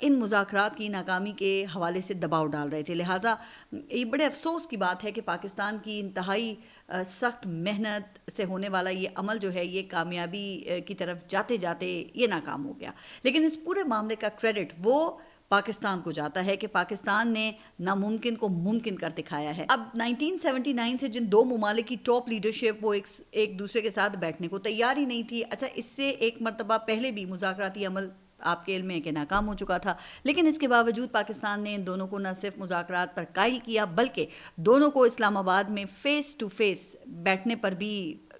ان مذاکرات کی ناکامی کے حوالے سے دباؤ ڈال رہے تھے. لہٰذا یہ بڑے افسوس کی بات ہے کہ پاکستان کی انتہائی سخت محنت سے ہونے والا یہ عمل جو ہے یہ کامیابی کی طرف جاتے جاتے یہ ناکام ہو گیا. لیکن اس پورے معاملے کا کریڈٹ وہ پاکستان کو جاتا ہے کہ پاکستان نے ناممکن کو ممکن کر دکھایا ہے. اب 1979 سے جن دو ممالک کی ٹاپ لیڈرشپ وہ ایک دوسرے کے ساتھ بیٹھنے کو تیار ہی نہیں تھی. اچھا اس سے ایک مرتبہ پہلے بھی مذاکراتی عمل آپ کے علم میں کہ ناکام ہو چکا تھا, لیکن اس کے باوجود پاکستان نے ان دونوں کو نہ صرف مذاکرات پر قائل کیا بلکہ دونوں کو اسلام آباد میں فیس ٹو فیس بیٹھنے پر بھی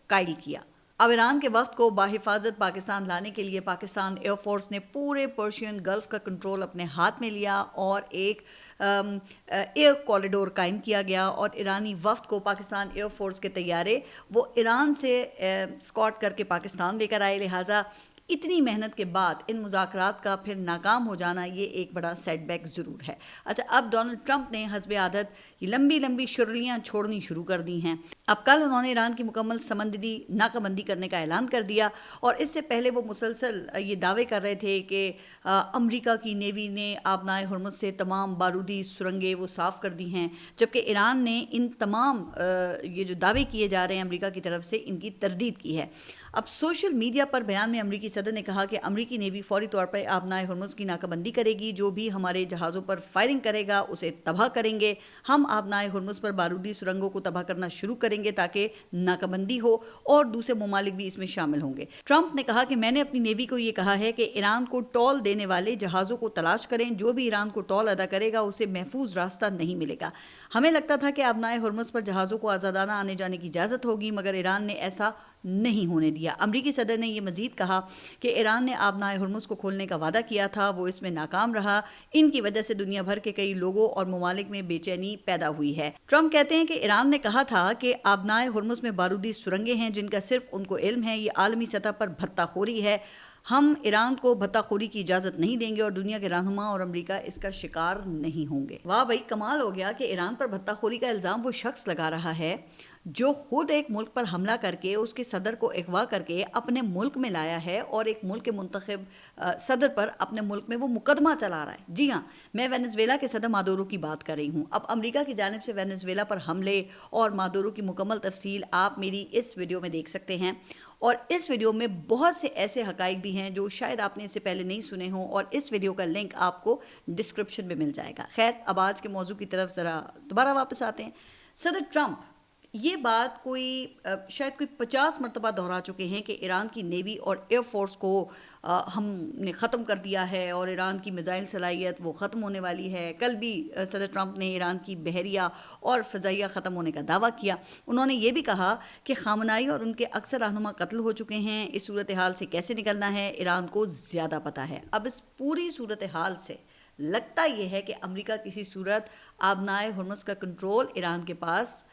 قائل کیا. اب ایران کے وفد کو باحفاظت پاکستان لانے کے لیے پاکستان ایئر فورس نے پورے پرشین گلف کا کنٹرول اپنے ہاتھ میں لیا اور ایک ایئر کوریڈور قائم کیا گیا, اور ایرانی وفد کو پاکستان ایئر فورس کے طیارے وہ ایران سے اسکاٹ کر کے پاکستان لے کر آئے. لہٰذا اتنی محنت کے بعد ان مذاکرات کا پھر ناکام ہو جانا یہ ایک بڑا سیٹ بیک ضرور ہے. اچھا اب ڈونلڈ ٹرمپ نے حسب عادت یہ لمبی شرلیاں چھوڑنی شروع کر دی ہیں. اب کل انہوں نے ایران کی مکمل سمندری ناکہ بندی کرنے کا اعلان کر دیا, اور اس سے پہلے وہ مسلسل یہ دعوے کر رہے تھے کہ امریکہ کی نیوی نے آبنائے ہرمز سے تمام بارودی سرنگیں وہ صاف کر دی ہیں, جبکہ ایران نے ان تمام یہ جو دعوے کیے جا رہے ہیں امریکہ کی طرف سے ان کی تردید کی ہے. اب سوشل میڈیا پر بیان میں امریکی صدر نے کہا کہ امریکی نیوی فوری طور پر آبنائے ہرمز کی ناکہ بندی کرے گی, جو بھی ہمارے جہازوں پر فائرنگ کرے گا اسے تباہ کریں گے. ہم آبنائے ہرمز پر بارودی سرنگوں کو تباہ کرنا شروع کریں گے تاکہ ناکہ بندی ہو, اور دوسرے ممالک بھی اس میں شامل ہوں گے. ٹرمپ نے کہا کہ میں نے اپنی نیوی کو یہ کہا ہے کہ ایران کو ٹول دینے والے جہازوں کو تلاش کریں, جو بھی ایران کو ٹول ادا کرے گا اسے محفوظ راستہ نہیں ملے گا. ہمیں لگتا تھا کہ آبنائے ہرمز پر جہازوں کو آزادانہ آنے جانے کی اجازت ہوگی, مگر ایران نے ایسا نہیں ہونے دیا. امریکی صدر نے یہ مزید کہا کہ ایران نے آبنائے ہرمز کو کھولنے کا وعدہ کیا تھا, وہ اس میں ناکام رہا. ان کی وجہ سے دنیا بھر کے کئی لوگوں اور ممالک میں بے چینی پیدا ہوئی ہے. ٹرمپ کہتے ہیں کہ ایران نے کہا تھا کہ آبنائے ہرمز میں بارودی سرنگیں ہیں جن کا صرف ان کو علم ہے, یہ عالمی سطح پر بھتہ خوری ہے. ہم ایران کو بھتہ خوری کی اجازت نہیں دیں گے اور دنیا کے رہنما اور امریکہ اس کا شکار نہیں ہوں گے. واہ بھائی, کمال ہو گیا کہ ایران پر بھتہ خوری کا الزام وہ شخص لگا رہا ہے جو خود ایک ملک پر حملہ کر کے اس کے صدر کو اغوا کر کے اپنے ملک میں لایا ہے, اور ایک ملک کے منتخب صدر پر اپنے ملک میں وہ مقدمہ چلا رہا ہے. جی ہاں, میں وینزویلا کے صدر مادورو کی بات کر رہی ہوں. اب امریکہ کی جانب سے وینزویلا پر حملے اور مادورو کی مکمل تفصیل آپ میری اس ویڈیو میں دیکھ سکتے ہیں, اور اس ویڈیو میں بہت سے ایسے حقائق بھی ہیں جو شاید آپ نے اس سے پہلے نہیں سنے ہوں, اور اس ویڈیو کا لنک آپ کو ڈسکرپشن میں مل جائے گا. خیر, اب آج کے موضوع کی طرف ذرا دوبارہ واپس آتے ہیں. صدر ٹرمپ یہ بات شاید کوئی 50 مرتبہ دہرا چکے ہیں کہ ایران کی نیوی اور ایئر فورس کو ہم نے ختم کر دیا ہے, اور ایران کی میزائل صلاحیت وہ ختم ہونے والی ہے. کل بھی صدر ٹرمپ نے ایران کی بحریہ اور فضائیہ ختم ہونے کا دعویٰ کیا. انہوں نے یہ بھی کہا کہ خامنائی اور ان کے اکثر رہنما قتل ہو چکے ہیں. اس صورتحال سے کیسے نکلنا ہے ایران کو زیادہ پتہ ہے. اب اس پوری صورتحال سے لگتا یہ ہے کہ امریکہ کسی صورت آبنائے ہرمز کا کنٹرول ایران کے پاس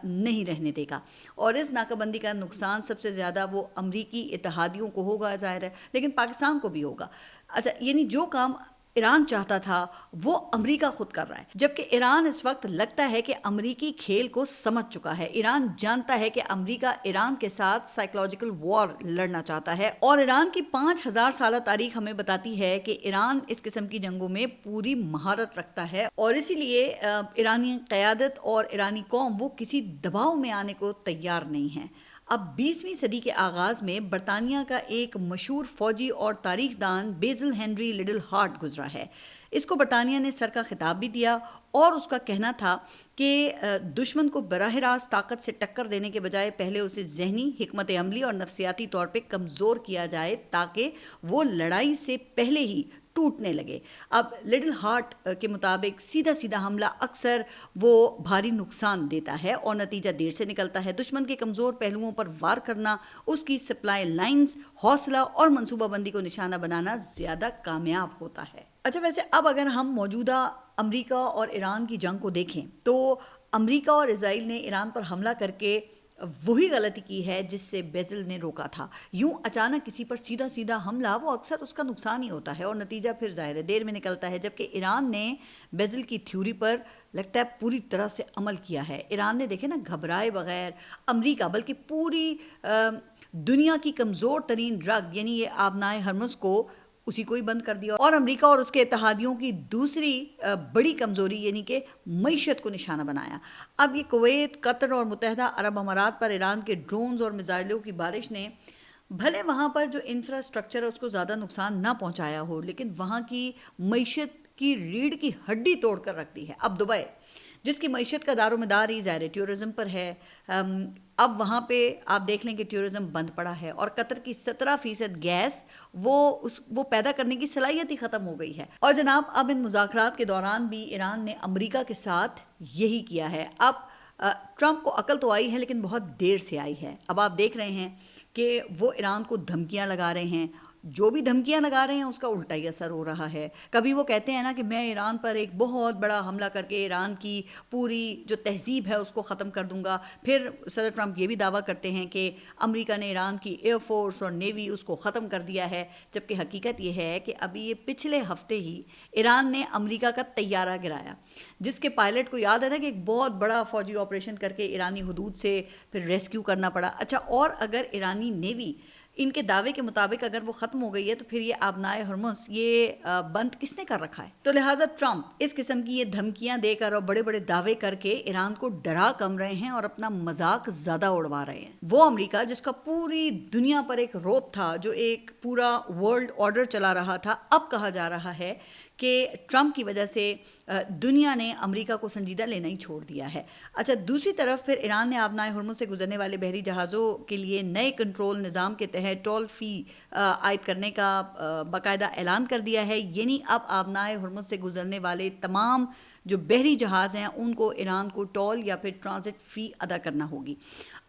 نہیں رہنے دے گا, اور اس ناکہ بندی کا نقصان سب سے زیادہ وہ امریکی اتحادیوں کو ہوگا ظاہر ہے, لیکن پاکستان کو بھی ہوگا. اچھا, یعنی جو کام ایران چاہتا تھا وہ امریکہ خود کر رہا ہے, جبکہ ایران اس وقت لگتا ہے کہ امریکی کھیل کو سمجھ چکا ہے. ایران جانتا ہے کہ امریکہ ایران کے ساتھ سائیکولوجیکل وار لڑنا چاہتا ہے, اور ایران کی 5000 سالہ تاریخ ہمیں بتاتی ہے کہ ایران اس قسم کی جنگوں میں پوری مہارت رکھتا ہے, اور اسی لیے ایرانی قیادت اور ایرانی قوم وہ کسی دباؤ میں آنے کو تیار نہیں ہے. اب 20ویں صدی کے آغاز میں برطانیہ کا ایک مشہور فوجی اور تاریخ دان بیزل ہنری لڈل ہارٹ گزرا ہے. اس کو برطانیہ نے سر کا خطاب بھی دیا, اور اس کا کہنا تھا کہ دشمن کو براہ راست طاقت سے ٹکر دینے کے بجائے پہلے اسے ذہنی, حکمت عملی اور نفسیاتی طور پہ کمزور کیا جائے تاکہ وہ لڑائی سے پہلے ہی ٹوٹنے لگے. اب لٹل ہارٹ کے مطابق سیدھا حملہ اکثر وہ بھاری نقصان دیتا ہے اور نتیجہ دیر سے نکلتا ہے. دشمن کے کمزور پہلوؤں پر وار کرنا, اس کی سپلائی لائنز, حوصلہ اور منصوبہ بندی کو نشانہ بنانا زیادہ کامیاب ہوتا ہے. اچھا, ویسے اب اگر ہم موجودہ امریکہ اور ایران کی جنگ کو دیکھیں تو امریکہ اور اسرائیل نے ایران پر حملہ کر کے وہی غلطی کی ہے جس سے بیزل نے روکا تھا. یوں اچانک کسی پر سیدھا حملہ وہ اکثر اس کا نقصان ہی ہوتا ہے اور نتیجہ پھر ظاہر دیر میں نکلتا ہے, جبکہ ایران نے بیزل کی تھیوری پر لگتا ہے پوری طرح سے عمل کیا ہے. ایران نے دیکھے نا گھبرائے بغیر امریکہ بلکہ پوری دنیا کی کمزور ترین ڈرگ یعنی یہ آبنائے ہرمز کو اسی کو ہی بند کر دیا، اور امریکہ اور اس کے اتحادیوں کی دوسری بڑی کمزوری یعنی کہ معیشت کو نشانہ بنایا۔ اب یہ کویت، قطر اور متحدہ عرب امارات پر ایران کے ڈرونز اور میزائلوں کی بارش نے بھلے وہاں پر جو انفراسٹرکچر ہے اس کو زیادہ نقصان نہ پہنچایا ہو، لیکن وہاں کی معیشت کی ریڑھ کی ہڈی توڑ کر رکھ دی ہے۔ اب دبئی جس کی معیشت کا دار و مدار ہی ظاہر ٹیورزم پر ہے، اب وہاں پہ آپ دیکھ لیں کہ ٹیورزم بند پڑا ہے، اور قطر کی 17% گیس وہ پیدا کرنے کی صلاحیت ہی ختم ہو گئی ہے۔ اور جناب اب ان مذاکرات کے دوران بھی ایران نے امریکہ کے ساتھ یہی کیا ہے۔ اب ٹرمپ کو عقل تو آئی ہے لیکن بہت دیر سے آئی ہے۔ اب آپ دیکھ رہے ہیں کہ وہ ایران کو دھمکیاں لگا رہے ہیں، جو بھی دھمکیاں لگا رہے ہیں اس کا الٹا ہی اثر ہو رہا ہے۔ کبھی وہ کہتے ہیں نا کہ میں ایران پر ایک بہت بڑا حملہ کر کے ایران کی پوری جو تہذیب ہے اس کو ختم کر دوں گا، پھر صدر ٹرمپ یہ بھی دعویٰ کرتے ہیں کہ امریکہ نے ایران کی ایئر فورس اور نیوی اس کو ختم کر دیا ہے، جبکہ حقیقت یہ ہے کہ ابھی یہ پچھلے ہفتے ہی ایران نے امریکہ کا طیارہ گرایا، جس کے پائلٹ کو یاد ہے نا کہ ایک بہت بڑا فوجی آپریشن کر کے ایرانی حدود سے پھر ریسکیو کرنا پڑا۔ اچھا، اور اگر ایرانی نیوی ان کے دعوے کے مطابق اگر وہ ختم ہو گئی ہے تو پھر یہ آبنائے ہرمز یہ بند کس نے کر رکھا ہے؟ تو لہٰذا ٹرمپ اس قسم کی یہ دھمکیاں دے کر اور بڑے بڑے دعوے کر کے ایران کو ڈرا کم رہے ہیں اور اپنا مذاق زیادہ اڑوا رہے ہیں۔ وہ امریکہ جس کا پوری دنیا پر ایک روب تھا، جو ایک پورا ورلڈ آرڈر چلا رہا تھا، اب کہا جا رہا ہے کہ ٹرمپ کی وجہ سے دنیا نے امریکہ کو سنجیدہ لینا ہی چھوڑ دیا ہے۔ اچھا، دوسری طرف پھر ایران نے آبنائے ہرمز سے گزرنے والے بحری جہازوں کے لیے نئے کنٹرول نظام کے تحت ٹول فی عائد کرنے کا باقاعدہ اعلان کر دیا ہے، یعنی اب آبنائے ہرمز سے گزرنے والے تمام جو بحری جہاز ہیں ان کو ایران کو ٹول یا پھر ٹرانزٹ فی ادا کرنا ہوگی۔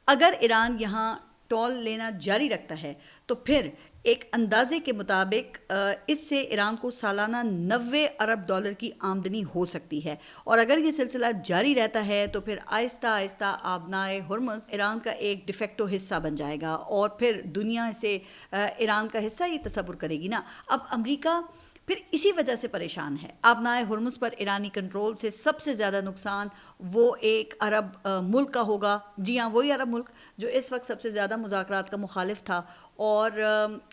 اگر ایران یہاں ٹول لینا جاری رکھتا ہے تو پھر ایک اندازے کے مطابق اس سے ایران کو سالانہ 90 ارب ڈالر کی آمدنی ہو سکتی ہے، اور اگر یہ سلسلہ جاری رہتا ہے تو پھر آہستہ آہستہ آبنائے ہرمز ایران کا ایک ڈیفیکٹو حصہ بن جائے گا، اور پھر دنیا اسے ایران کا حصہ ہی تصور کرے گی نا۔ اب امریکہ پھر اسی وجہ سے پریشان ہے۔ آبنائے ہرمز پر ایرانی کنٹرول سے سب سے زیادہ نقصان وہ ایک عرب ملک کا ہوگا، جی ہاں وہی عرب ملک جو اس وقت سب سے زیادہ مذاکرات کا مخالف تھا، اور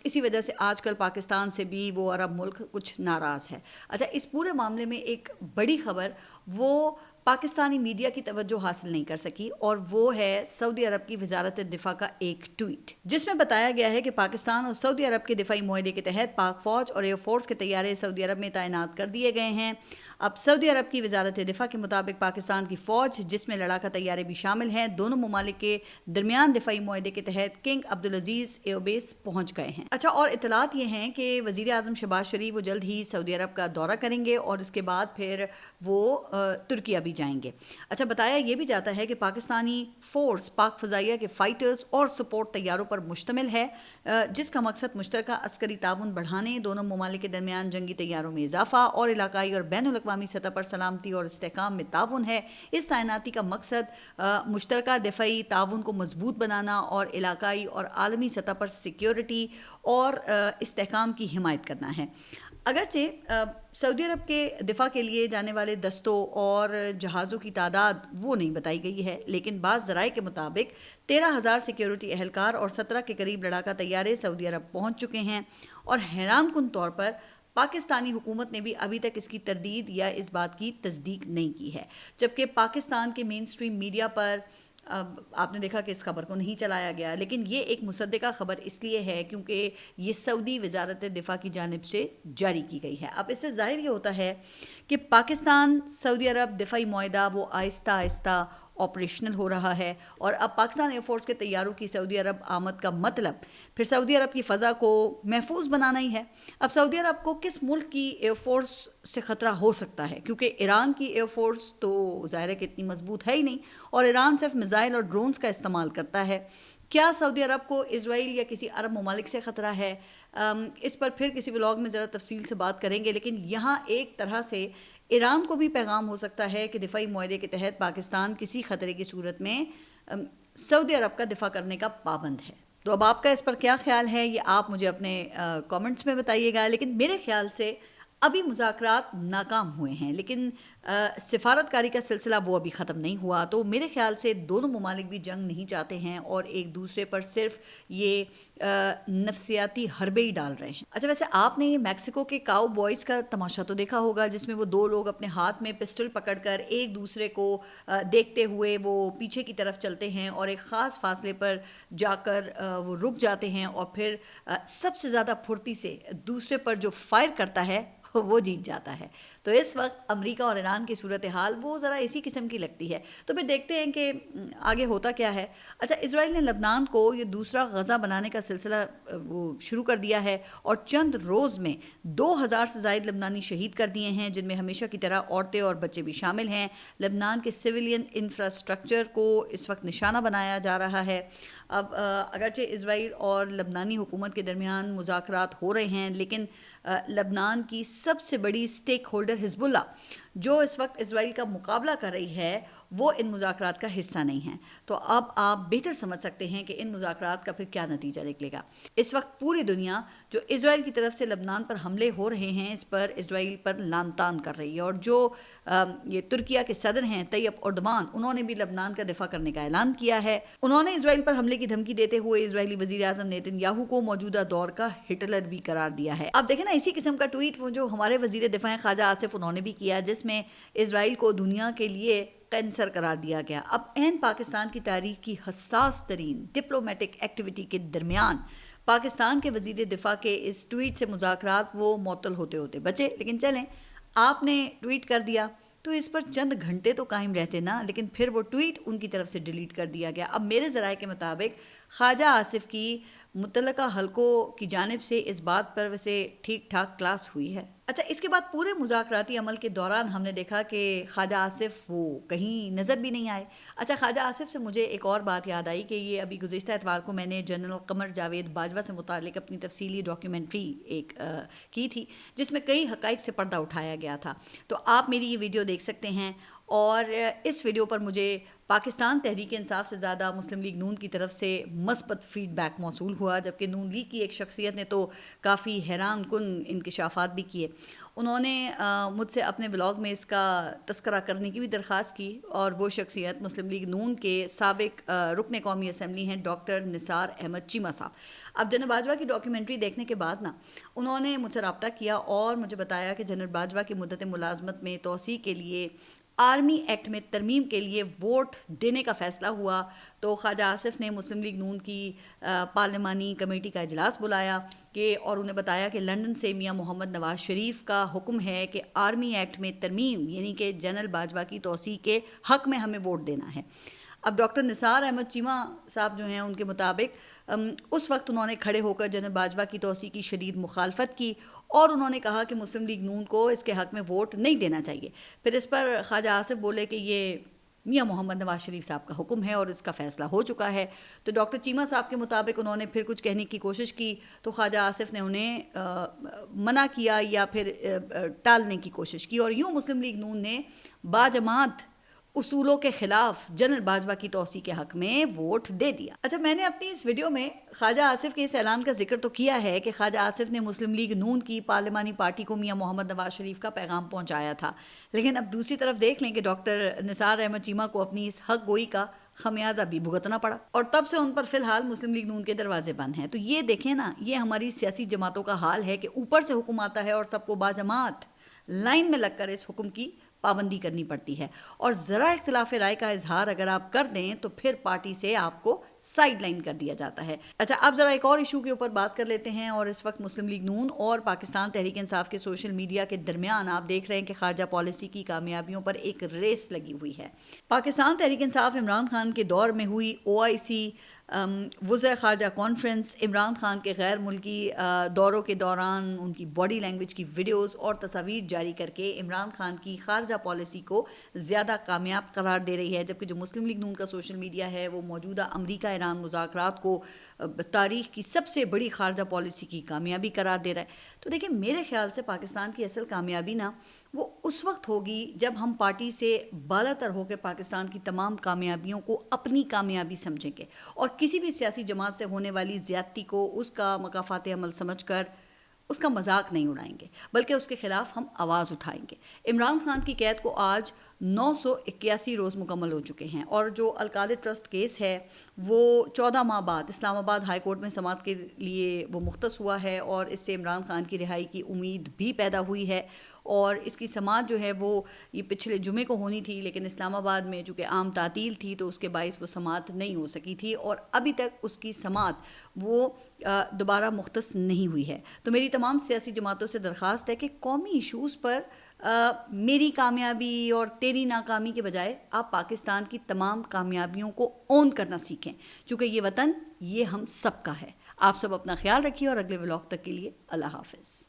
اسی وجہ سے آج کل پاکستان سے بھی وہ عرب ملک کچھ ناراض ہے۔ اچھا، اس پورے معاملے میں ایک بڑی خبر وہ پاکستانی میڈیا کی توجہ حاصل نہیں کر سکی، اور وہ ہے سعودی عرب کی وزارت دفاع کا ایک ٹویٹ، جس میں بتایا گیا ہے کہ پاکستان اور سعودی عرب کے دفاعی معاہدے کے تحت پاک فوج اور ایئر فورس کے طیارے سعودی عرب میں تعینات کر دیے گئے ہیں۔ اب سعودی عرب کی وزارت دفاع کے مطابق پاکستان کی فوج، جس میں لڑاکا طیارے بھی شامل ہیں، دونوں ممالک کے درمیان دفاعی معاہدے کے تحت کنگ عبدالعزیز ایئر بیس پہنچ گئے ہیں۔ اچھا، اور اطلاعات یہ ہیں کہ وزیر اعظم شہباز شریف وہ جلد ہی سعودی عرب کا دورہ کریں گے، اور اس کے بعد پھر وہ ترکیہ بھی جائیں گے۔ اچھا، بتایا یہ بھی جاتا ہے کہ پاکستانی فورس پاک فضائیہ کے فائٹرز اور سپورٹ طیاروں پر مشتمل ہے، جس کا مقصد مشترکہ عسکری تعاون بڑھانے، دونوں ممالک کے درمیان جنگی طیاروں میں اضافہ اور علاقائی اور بین الاقوامی سطح پر سلامتی اور استحکام میں تعاون ہے۔ اس تعیناتی کا مقصد مشترکہ دفاعی تعاون کو مضبوط بنانا اور علاقائی اور عالمی سطح پر سیکیورٹی اور استحکام کی حمایت کرنا ہے۔ اگرچہ سعودی عرب کے دفاع کے لیے جانے والے دستوں اور جہازوں کی تعداد وہ نہیں بتائی گئی ہے، لیکن بعض ذرائع کے مطابق 13,000 سیکیورٹی اہلکار اور 17 کے قریب لڑاکا طیارے سعودی عرب پہنچ چکے ہیں، اور حیران کن طور پر پاکستانی حکومت نے بھی ابھی تک اس کی تردید یا اس بات کی تصدیق نہیں کی ہے، جبکہ پاکستان کے مین سٹریم میڈیا پر آپ نے دیکھا کہ اس خبر کو نہیں چلایا گیا، لیکن یہ ایک مصدقہ خبر اس لیے ہے کیونکہ یہ سعودی وزارت دفاع کی جانب سے جاری کی گئی ہے۔ اب اس سے ظاہر یہ ہوتا ہے کہ پاکستان سعودی عرب دفاعی معاہدہ وہ آہستہ آہستہ آپریشنل ہو رہا ہے، اور اب پاکستان ایئر فورس کے طیاروں کی سعودی عرب آمد کا مطلب پھر سعودی عرب کی فضا کو محفوظ بنانا ہی ہے۔ اب سعودی عرب کو کس ملک کی ایئر فورس سے خطرہ ہو سکتا ہے، کیونکہ ایران کی ایئر فورس تو ظاہر ہے کہ اتنی مضبوط ہے ہی نہیں، اور ایران صرف میزائل اور ڈرونز کا استعمال کرتا ہے۔ کیا سعودی عرب کو اسرائیل یا کسی عرب ممالک سے خطرہ ہے؟ اس پر پھر کسی ولاگ میں ذرا تفصیل سے بات کریں گے، لیکن یہاں ایک طرح سے ایران کو بھی پیغام ہو سکتا ہے کہ دفاعی معاہدے کے تحت پاکستان کسی خطرے کی صورت میں سعودی عرب کا دفاع کرنے کا پابند ہے۔ تو اب آپ کا اس پر کیا خیال ہے، یہ آپ مجھے اپنے کامنٹس میں بتائیے گا، لیکن میرے خیال سے ابھی مذاکرات ناکام ہوئے ہیں، لیکن سفارتکاری کا سلسلہ وہ ابھی ختم نہیں ہوا، تو میرے خیال سے دونوں ممالک بھی جنگ نہیں چاہتے ہیں اور ایک دوسرے پر صرف یہ نفسیاتی حربے ہی ڈال رہے ہیں۔ اچھا، ویسے آپ نے یہ میکسیکو کے کاؤ بوائز کا تماشا تو دیکھا ہوگا، جس میں وہ دو لوگ اپنے ہاتھ میں پسٹل پکڑ کر ایک دوسرے کو دیکھتے ہوئے وہ پیچھے کی طرف چلتے ہیں اور ایک خاص فاصلے پر جا کر وہ رک جاتے ہیں، اور پھر سب سے زیادہ پھرتی سے دوسرے پر جو فائر کرتا ہے وہ جیت جاتا ہے۔ تو اس وقت امریکہ اور ایران کی صورتحال وہ ذرا اسی قسم کی لگتی ہے، تو پھر دیکھتے ہیں کہ آگے ہوتا کیا ہے۔ اچھا، اسرائیل نے لبنان کو یہ دوسرا غزہ بنانے کا سلسلہ وہ شروع کر دیا ہے، اور چند روز میں 2000 سے زائد لبنانی شہید کر دیے ہیں، جن میں ہمیشہ کی طرح عورتیں اور بچے بھی شامل ہیں۔ لبنان کے سویلین انفراسٹرکچر کو اس وقت نشانہ بنایا جا رہا ہے۔ اب اگرچہ اسرائیل اور لبنانی حکومت کے درمیان مذاکرات ہو رہے ہیں، لیکن لبنان کی سب سے بڑی سٹیک ہولڈر حزب اللہ جو اس وقت اسرائیل کا مقابلہ کر رہی ہے، وہ ان مذاکرات کا حصہ نہیں ہے۔ تو اب آپ بہتر سمجھ سکتے ہیں کہ ان مذاکرات کا پھر کیا نتیجہ نکلے گا۔ اس وقت پوری دنیا جو اسرائیل کی طرف سے لبنان پر حملے ہو رہے ہیں، اس پر اسرائیل پر لعن طعن کر رہی ہے، اور جو یہ ترکیہ کے صدر ہیں طیب اردوان، انہوں نے بھی لبنان کا دفاع کرنے کا اعلان کیا ہے۔ انہوں نے اسرائیل پر حملے کی دھمکی دیتے ہوئے اسرائیلی وزیر اعظم نیتن یاہو کو موجودہ دور کا ہٹلر بھی قرار دیا ہے۔ اب دیکھیں نا، اسی قسم کا ٹویٹ وہ جو ہمارے وزیر دفاع خواجہ آصف انہوں نے بھی کیا، جس میں اسرائیل کو دنیا کے لیے کینسر قرار دیا گیا۔ اب پاکستان کی تاریخ کی حساس ترین ڈپلومیٹک ایکٹیویٹی کے درمیان پاکستان کے وزیر دفاع کے اس ٹویٹ سے مذاکرات وہ معطل ہوتے ہوتے بچے، لیکن چلیں، آپ نے ٹویٹ کر دیا تو اس پر چند گھنٹے تو قائم رہتے نا، لیکن پھر وہ ٹویٹ ان کی طرف سے ڈیلیٹ کر دیا گیا۔ اب میرے ذرائع کے مطابق خواجہ آصف کی متعلقہ حلقوں کی جانب سے اس بات پر ویسے ٹھیک ٹھاک کلاس ہوئی ہے۔ اچھا، اس کے بعد پورے مذاکراتی عمل کے دوران ہم نے دیکھا کہ خواجہ آصف وہ کہیں نظر بھی نہیں آئے۔ اچھا، خواجہ آصف سے مجھے ایک اور بات یاد آئی کہ یہ ابھی گزشتہ اتوار کو میں نے جنرل قمر جاوید باجوہ سے متعلق اپنی تفصیلی ڈاکیومنٹری ایک کی تھی، جس میں کئی حقائق سے پردہ اٹھایا گیا تھا، تو آپ میری یہ ویڈیو دیکھ سکتے ہیں۔ اور اس ویڈیو پر مجھے پاکستان تحریک انصاف سے زیادہ مسلم لیگ نون کی طرف سے مثبت فیڈ بیک موصول ہوا، جبکہ نون لیگ کی ایک شخصیت نے تو کافی حیران کن انکشافات بھی کیے۔ انہوں نے مجھ سے اپنے بلاگ میں اس کا تذکرہ کرنے کی بھی درخواست کی، اور وہ شخصیت مسلم لیگ نون کے سابق رکن قومی اسمبلی ہیں ڈاکٹر نثار احمد چیمہ صاحب۔ اب جنرل باجوہ کی ڈاکیومنٹری دیکھنے کے بعد نا، انہوں نے مجھ سے رابطہ کیا اور مجھے بتایا کہ جنرل باجوہ کی مدت ملازمت میں توسیع کے لیے آرمی ایکٹ میں ترمیم کے لیے ووٹ دینے کا فیصلہ ہوا، تو خواجہ آصف نے مسلم لیگ نون کی پارلیمانی کمیٹی کا اجلاس بلایا اور انہیں بتایا کہ لندن سے میاں محمد نواز شریف کا حکم ہے کہ آرمی ایکٹ میں ترمیم یعنی کہ جنرل باجوہ کی توسیع کے حق میں ہمیں ووٹ دینا ہے۔ اب ڈاکٹر نثار احمد چیمہ صاحب جو ہیں، ان کے مطابق اس وقت انہوں نے کھڑے ہو کر جنرل باجوہ کی توسیع کی شدید مخالفت کی، اور انہوں نے کہا کہ مسلم لیگ نون کو اس کے حق میں ووٹ نہیں دینا چاہیے۔ پھر اس پر خواجہ آصف بولے کہ یہ میاں محمد نواز شریف صاحب کا حکم ہے اور اس کا فیصلہ ہو چکا ہے۔ تو ڈاکٹر چیمہ صاحب کے مطابق انہوں نے پھر کچھ کہنے کی کوشش کی، تو خواجہ آصف نے انہیں منع کیا یا پھر ٹالنے کی کوشش کی، اور یوں مسلم لیگ نون نے باجماعت اصولوں کے خلاف جنرل باجوہ کی توسیع کے حق میں ووٹ دے دیا۔ اچھا، میں نے اپنی اس ویڈیو میں خواجہ آصف کے اس اعلان کا ذکر تو کیا ہے کہ خواجہ آصف نے مسلم لیگ نون کی پارلیمانی پارٹی کو میاں محمد نواز شریف کا پیغام پہنچایا تھا، لیکن اب دوسری طرف دیکھ لیں کہ ڈاکٹر نثار احمد چیمہ کو اپنی اس حق گوئی کا خمیازہ بھی بھگتنا پڑا، اور تب سے ان پر فی الحال مسلم لیگ نون کے دروازے بند ہیں۔ تو یہ دیکھیں نا، یہ ہماری سیاسی جماعتوں کا حال ہے کہ اوپر سے حکم آتا ہے اور سب کو باجماعت لائن میں لگ کر اس حکم کی پابندی کرنی پڑتی ہے، اور ذرا اختلاف رائے کا اظہار اگر آپ کر دیں تو پھر پارٹی سے آپ کو سائیڈ لائن کر دیا جاتا ہے۔ اچھا، اب ذرا ایک اور ایشو کے اوپر بات کر لیتے ہیں، اور اس وقت مسلم لیگ نون اور پاکستان تحریک انصاف کے سوشل میڈیا کے درمیان آپ دیکھ رہے ہیں کہ خارجہ پالیسی کی کامیابیوں پر ایک ریس لگی ہوئی ہے۔ پاکستان تحریک انصاف عمران خان کے دور میں ہوئی OIC وزرائے خارجہ کانفرنس، عمران خان کے غیر ملکی دوروں کے دوران ان کی باڈی لینگویج کی ویڈیوز اور تصاویر جاری کر کے عمران خان کی خارجہ پالیسی کو زیادہ کامیاب قرار دے رہی ہے، جبکہ جو مسلم لیگ نون کا سوشل میڈیا ہے وہ موجودہ امریکہ ایران مذاکرات کو تاریخ کی سب سے بڑی خارجہ پالیسی کی کامیابی قرار دے رہا ہے۔ تو دیکھیں، میرے خیال سے پاکستان کی اصل کامیابی نا وہ اس وقت ہوگی جب ہم پارٹی سے بالا تر ہو کے پاکستان کی تمام کامیابیوں کو اپنی کامیابی سمجھیں گے، اور کسی بھی سیاسی جماعت سے ہونے والی زیادتی کو اس کا مکافات عمل سمجھ کر اس کا مذاق نہیں اڑائیں گے بلکہ اس کے خلاف ہم آواز اٹھائیں گے۔ عمران خان کی قید کو آج 981 روز مکمل ہو چکے ہیں اور جو القادر ٹرسٹ کیس ہے وہ 14 ماہ بعد اسلام آباد ہائی کورٹ میں سماعت کے لیے وہ مختص ہوا ہے، اور اس سے عمران خان کی رہائی کی امید بھی پیدا ہوئی ہے، اور اس کی سماعت جو ہے وہ یہ پچھلے جمعے کو ہونی تھی، لیکن اسلام آباد میں چونکہ عام تعطیل تھی تو اس کے باعث وہ سماعت نہیں ہو سکی تھی، اور ابھی تک اس کی سماعت وہ دوبارہ مختص نہیں ہوئی ہے۔ تو میری تمام سیاسی جماعتوں سے درخواست ہے کہ قومی ایشوز پر میری کامیابی اور تیری ناکامی کے بجائے آپ پاکستان کی تمام کامیابیوں کو اون کرنا سیکھیں، چونکہ یہ وطن یہ ہم سب کا ہے۔ آپ سب اپنا خیال رکھیے اور اگلے ولاگ تک کے لیے اللہ حافظ۔